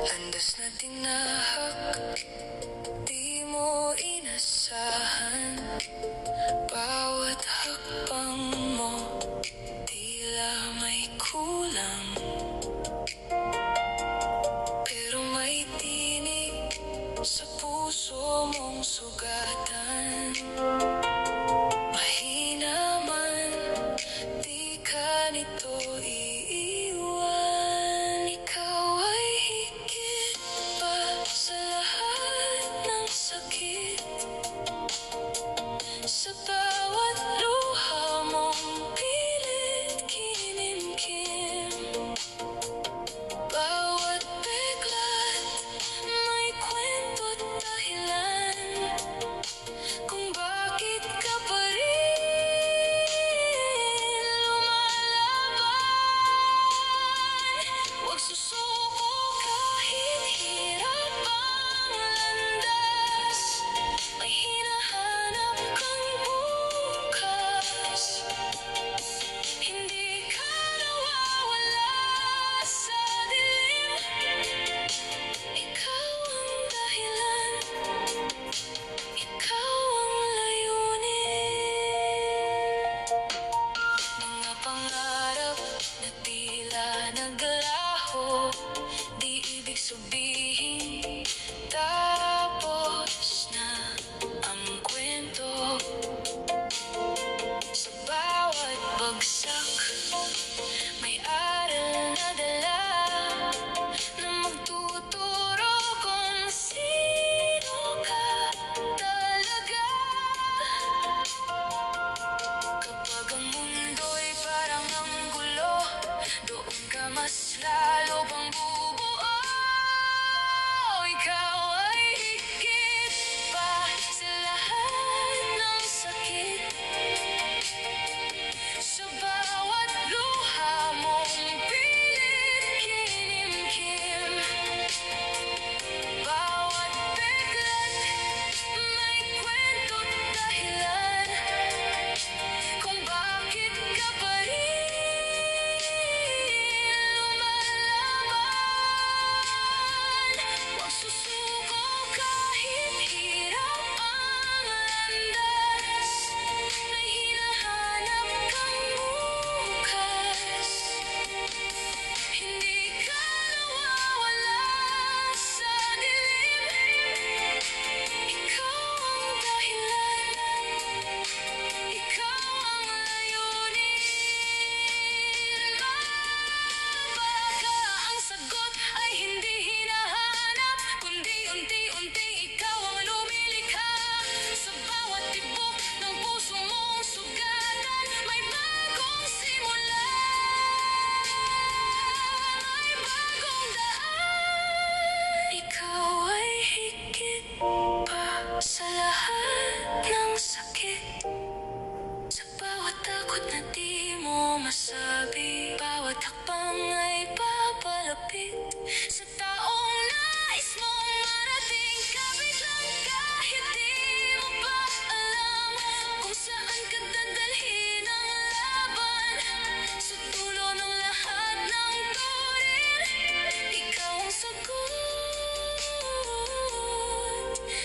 Landas na tinahak, di mo inasahan. Bawat hakbang mo, tila may kulang. Pero may tinig sa puso mong sugatan. Mahina man, di ka nito iiwan. Ikaw ay higit pa sa lahat ng sakit. Sa bawat luha mong pilit kinimkim. Bawat bigla't may kwento't dahilan kung bakit ka pa rin lumalaban. Huwag susuko kahit hirap ang landas. May hinahanap kang bukas. Hindi ka nawawala sa dilim. Ikaw ang dahilan, ikaw ang layunin. Mga pangarap na tila naglaho, di ibig sabihin tapos na ang kwento. Sa bawat bagsak, may aral na dala na magtuturo kung sino ka talaga. Kapag ang mundo'y parang ang gulo, doon ka mas lalo pang bubuo. Ikaw ay higit pa sa lahat ng sakit. Sa bawat luha mong pilit kinimkim. Bawat bigla't may kwento't dahilan kung bakit ka pa rin lumalaban. Huwag susuko kahit hirap ang landas. May hinahanap kang bukas. Hindi ka nawawala sa dilim. Ikaw ang dahilan, ikaw ang layunin. Baka ang sagot ay hindi hinahanap, kundi unti-unti ikaw ang lumilikha. Sa bawat tibok ng puso mong sugatan, may bagong simula, may bagong daan. Ikaw ay higit pa sa lahat ng sakit. Sa bawat takot na di mo masabi, bawat hakbang ay papalapit sa taong nais mong marating. Kapit lang kahit di mo pa alam kung saan ka dadalhin ang laban. Sa dulo ng lahat ng tunnel, ikaw ang sagot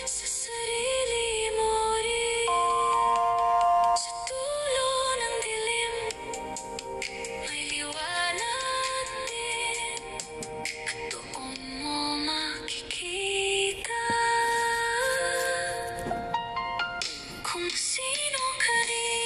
sa sarili mo rin. Sa dulo ng dilim, may liwanag din, at doon mo makikita kung sino ka rin.